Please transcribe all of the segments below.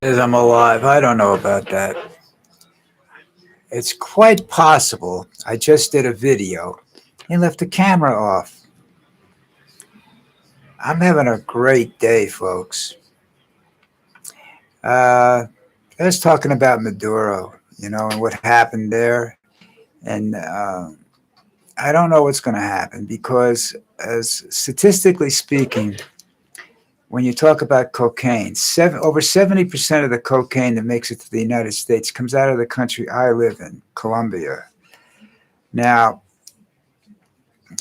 As I'm alive, I don't know about that. It's quite possible. I just did a video and left the camera off. I'm having a great day, folks. I was talking about Maduro, and what happened there. And I don't know what's going to happen because, as statistically speaking, when you talk about cocaine, over 70% of the cocaine that makes it to the United States comes out of the country I live in, Colombia. Now,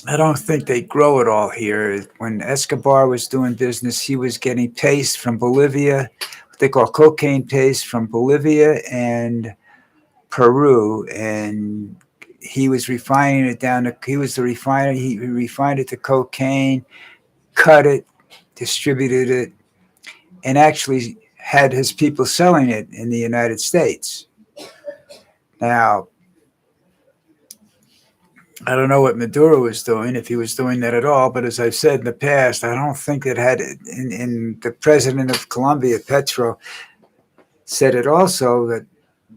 I don't think they grow it all here. When Escobar was doing business, he was getting paste from Bolivia, what they call cocaine paste from Bolivia and Peru, and he was refining it down to, he was the refiner, he refined it to cocaine, cut it, distributed it, and actually had his people selling it in the United States. Now, I don't know what Maduro was doing, if he was doing that at all, but as I've said in the past, I don't think it had, in the president of Colombia, Petro, said it also, that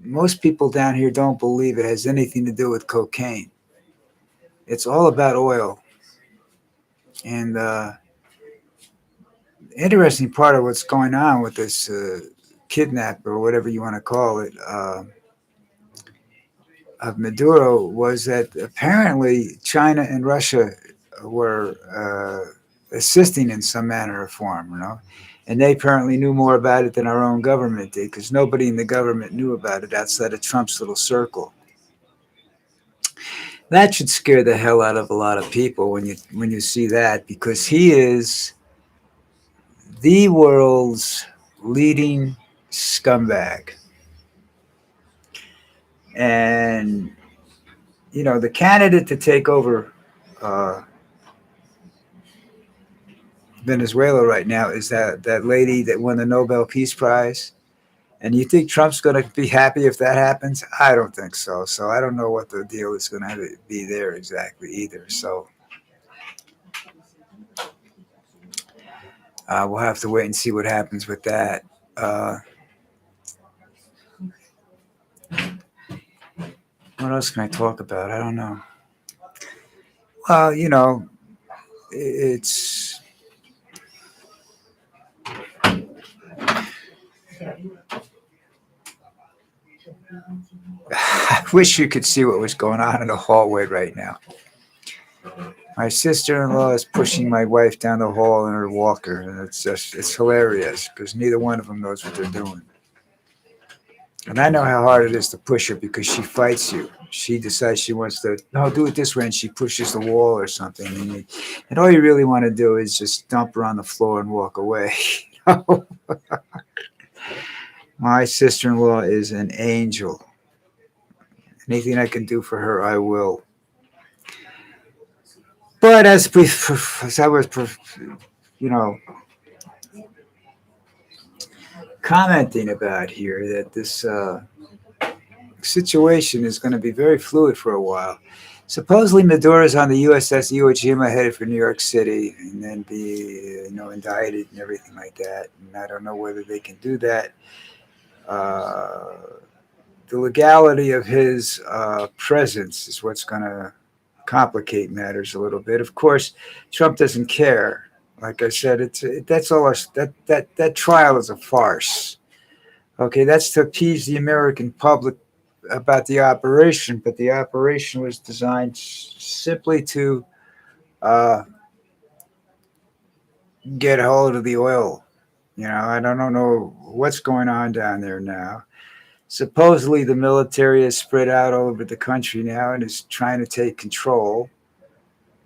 most people down here don't believe it has anything to do with cocaine. It's all about oil. And interesting part of what's going on with this kidnap, or whatever you want to call it, of Maduro, was that apparently China and Russia were assisting in some manner or form, and they apparently knew more about it than our own government did, because nobody in the government knew about it outside of Trump's little circle. That should scare the hell out of a lot of people when you see that, because he is the world's leading scumbag. And the candidate to take over Venezuela right now is that lady that won the Nobel Peace Prize. And you think Trump's going to be happy if that happens? I don't think so. So I don't know what the deal is going to be there exactly either. So we'll have to wait and see what happens with that. What else can I talk about? I don't know. Well, it's. I wish you could see what was going on in the hallway right now. My sister-in-law is pushing my wife down the hall in her walker, and it's hilarious because neither one of them knows what they're doing. And I know how hard it is to push her because she fights you. She decides she wants to, no, do it this way, and she pushes the wall or something. And all you really want to do is just dump her on the floor and walk away. My sister-in-law is an angel. Anything I can do for her, I will. But as I was, commenting about here, that this situation is going to be very fluid for a while. Supposedly, Maduro's on the USS Iwo Jima headed for New York City, and then be indicted and everything like that. And I don't know whether they can do that. The legality of his presence is what's going to complicate matters a little bit. Of course, Trump doesn't care. Like I said, that's all. That trial is a farce. Okay, that's to appease the American public about the operation, but the operation was designed simply to get a hold of the oil. I don't know what's going on down there now. Supposedly, the military is spread out all over the country now and is trying to take control.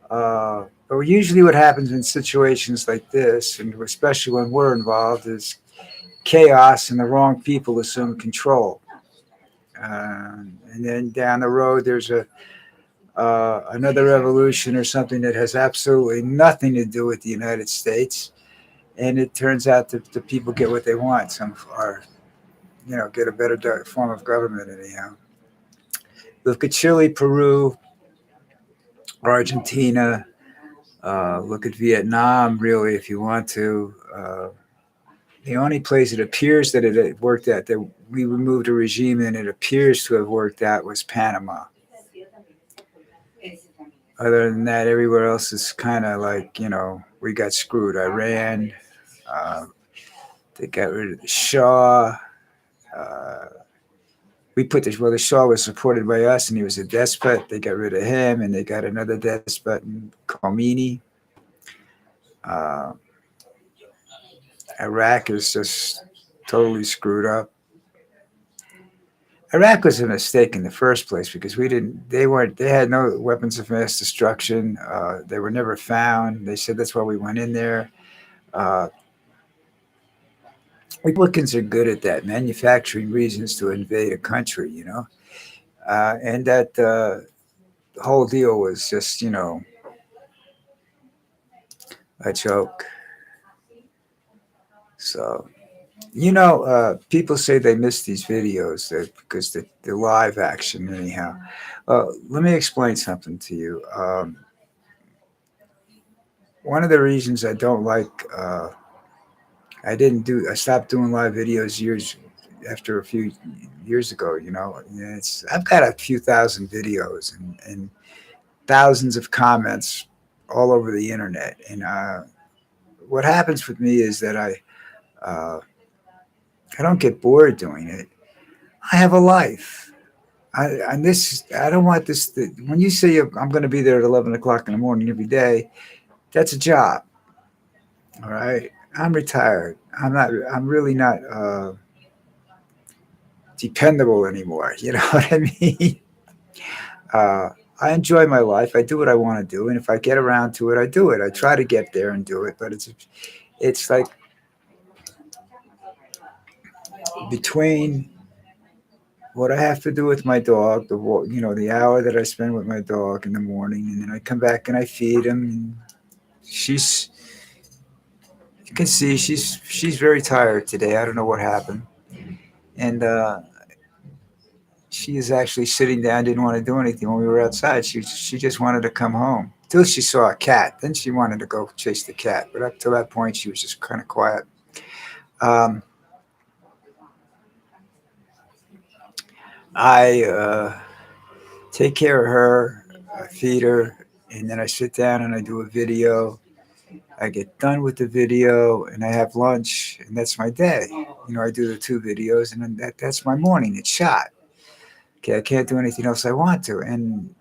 But usually, what happens in situations like this, and especially when we're involved, is chaos and the wrong people assume control. And then down the road, there's another revolution or something that has absolutely nothing to do with the United States, and it turns out that the people get what they want. Some are, get a better form of government anyhow. Look at Chile, Peru, Argentina, Look at Vietnam, really, if you want to. The only place it appears that it had worked out, that we removed a regime and it appears to have worked out, was Panama. Other than that, everywhere else is kind of like, we got screwed. Iran, uh, they got rid of the Shah. Uh, the Shah was supported by us and he was a despot. They got rid of him and they got another despot, Khomeini. Uh, Iraq is just totally screwed up. Iraq was a mistake in the first place because they had no weapons of mass destruction. They were never found. They said that's why we went in there. Uh, Republicans are good at that, manufacturing reasons to invade a country, and that whole deal was just, a joke. So, people say they miss these videos because the live action, anyhow. Let me explain something to you. One of the reasons I don't like, I stopped doing live videos years after a few years ago. I've got a few thousand videos and thousands of comments all over the internet. And what happens with me is that uh, I don't get bored doing it. I have a life. I don't want this. When you say I'm going to be there at 11 o'clock in the morning every day, that's a job. All right. I'm retired. I'm not. I'm really not dependable anymore. You know what I mean? Uh, I enjoy my life. I do what I want to do, and if I get around to it, I do it. I try to get there and do it, but it's like between what I have to do with my dog, the hour that I spend with my dog in the morning, and then I come back and I feed him. And she's, you can see she's very tired today. I don't know what happened, and she is actually sitting down. Didn't want to do anything when we were outside. She just wanted to come home till she saw a cat. Then she wanted to go chase the cat, but up to that point, she was just kind of quiet. Um, I take care of her, I feed her, and then I sit down and I do a video. I get done with the video and I have lunch, and that's my day. I do the two videos, and then that's my morning. It's shot. Okay, I can't do anything else I want to. And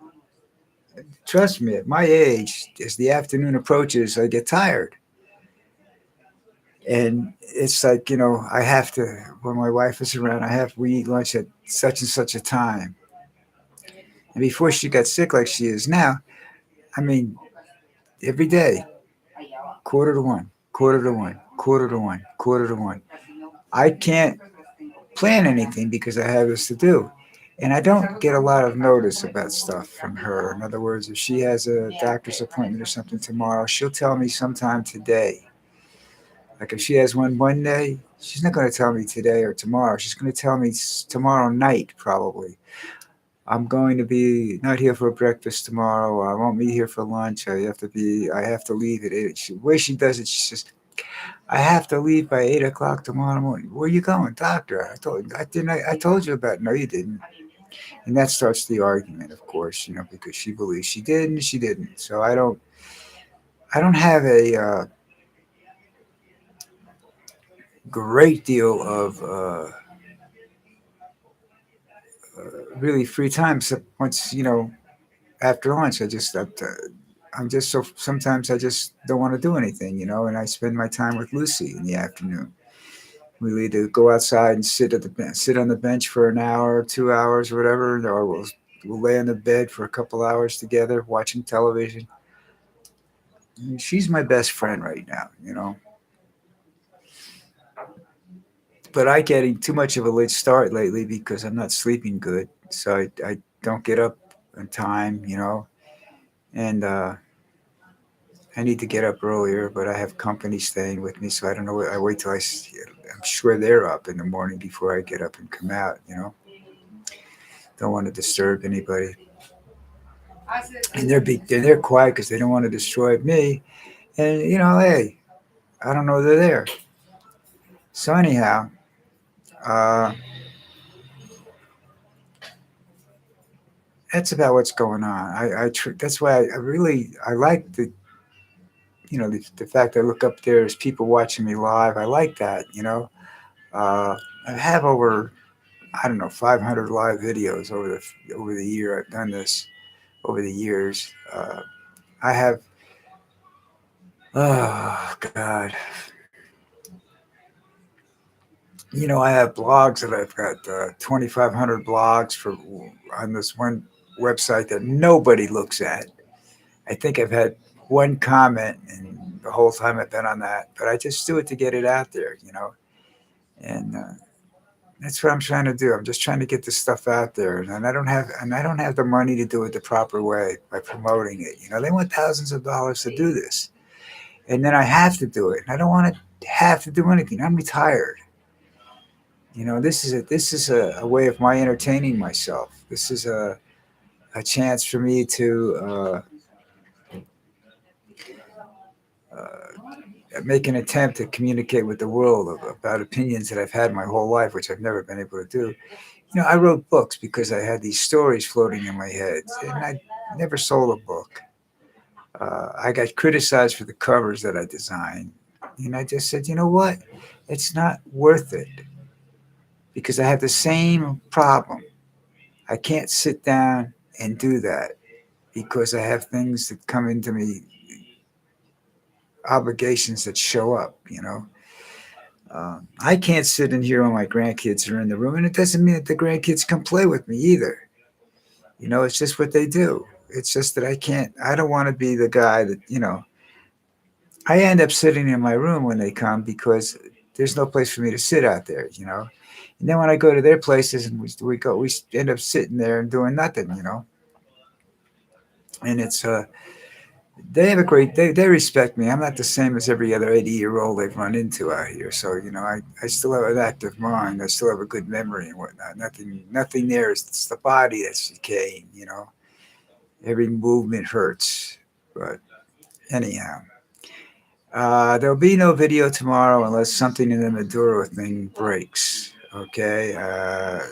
trust me, at my age, as the afternoon approaches, I get tired. And it's like, I have to, when my wife is around, we eat lunch at such and such a time. And before she got sick like she is now, I mean, every day, quarter to one, quarter to one, quarter to one, quarter to one. I can't plan anything because I have this to do. And I don't get a lot of notice about stuff from her. In other words, if she has a doctor's appointment or something tomorrow, she'll tell me sometime today. Like if she has one Monday, she's not going to tell me today or tomorrow. She's going to tell me tomorrow night, probably. I'm going to be not here for breakfast tomorrow. I won't be here for lunch. I have to leave at 8. The way she does it, she says, I have to leave by 8 o'clock tomorrow morning. Where are you going, doctor? I told you about it. No, you didn't. And that starts the argument, of course, because she believes she did and she didn't. So I don't have a great deal of really free time. So once after lunch, I'm just so sometimes I just don't want to do anything, and I spend my time with Lucy in the afternoon. We either go outside and sit on the bench for an hour, 2 hours, or whatever, or we'll lay on the bed for a couple hours together watching television. And she's my best friend right now, But I getting too much of a late start lately because I'm not sleeping good, so I don't get up on time, and I need to get up earlier, but I have company staying with me, so I don't know. I wait till I'm sure they're up in the morning before I get up and come out. Don't want to disturb anybody. and they're quiet because they don't want to destroy me. And hey, I don't know they're there. So anyhow, uh, that's about what's going on. That's why I really I like the fact I look up there as people watching me live. I like that. Uh, I have over, I don't know, 500 live videos over the year. I've done this over the years. I have, oh God, I have blogs that I've got 2,500 blogs for on this one website that nobody looks at. I think I've had one comment and the whole time I've been on that, but I just do it to get it out there. And that's what I'm trying to do. I'm just trying to get this stuff out there, and I don't have the money to do it the proper way by promoting it. They want thousands of dollars to do this, and then I have to do it, and I don't want to have to do anything. I'm retired. This is a way of my entertaining myself. This is a chance for me to make an attempt to communicate with the world about opinions that I've had my whole life, which I've never been able to do. I wrote books because I had these stories floating in my head, and I never sold a book. I got criticized for the covers that I designed, and I just said, you know what? It's not worth it because I have the same problem. I can't sit down and do that because I have things that come into me, obligations that show up. I can't sit in here when my grandkids are in the room, and it doesn't mean that the grandkids come play with me either. It's just what they do. It's just that I can't, I don't want to be the guy that. I end up sitting in my room when they come because there's no place for me to sit out there. And then when I go to their places and we end up sitting there and doing nothing. And they have a they respect me. I'm not the same as every other 80-year-old they've run into out here. So, I still have an active mind. I still have a good memory and whatnot. Nothing there. It's the body that's decaying. Every movement hurts. But anyhow, there'll be no video tomorrow unless something in the Maduro thing breaks. Okay.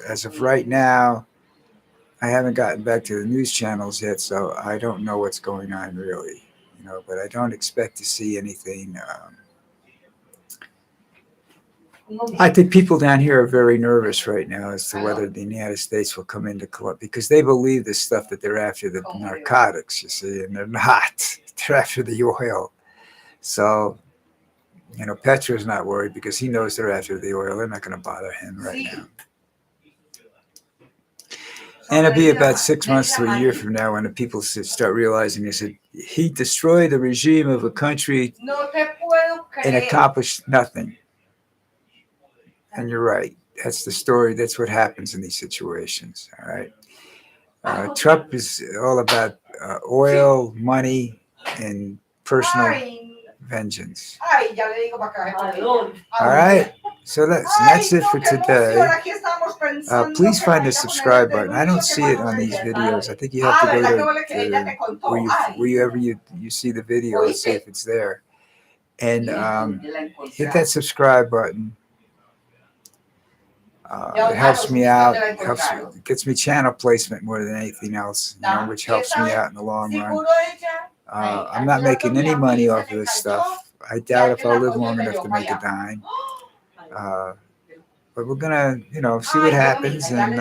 As of right now, I haven't gotten back to the news channels yet, so I don't know what's going on really. But I don't expect to see anything. I think people down here are very nervous right now as to whether the United States will come into club because they believe this stuff that they're after the narcotics, you see, and they're not. They're after the oil. So, Petro's not worried because he knows they're after the oil. They're not going to bother him right now. And it'll be about 6 months to a year from now when the people start realizing they said he destroyed the regime of a country and accomplished nothing. And you're right. That's the story. That's what happens in these situations. All right. Trump is all about oil, money, and personal vengeance. All right. So that's it for today. Please find the subscribe button. I don't see it on these videos. I think you have to go to wherever you see the video and see if it's there. And hit that subscribe button. It helps me out. It gets me channel placement more than anything else, which helps me out in the long run. I'm not making any money off of this stuff. I doubt if I'll live long enough to make a dime. But we're gonna, see what happens, and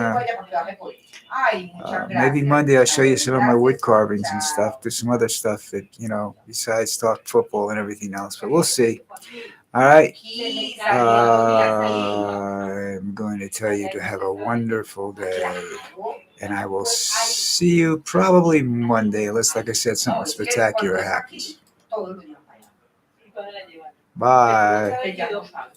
maybe Monday I'll show you some of my wood carvings and stuff. There's some other stuff that, besides talk football and everything else. But we'll see. All right. I'm going to tell you to have a wonderful day. And I will see you probably Monday, unless, like I said, something spectacular happens. Bye.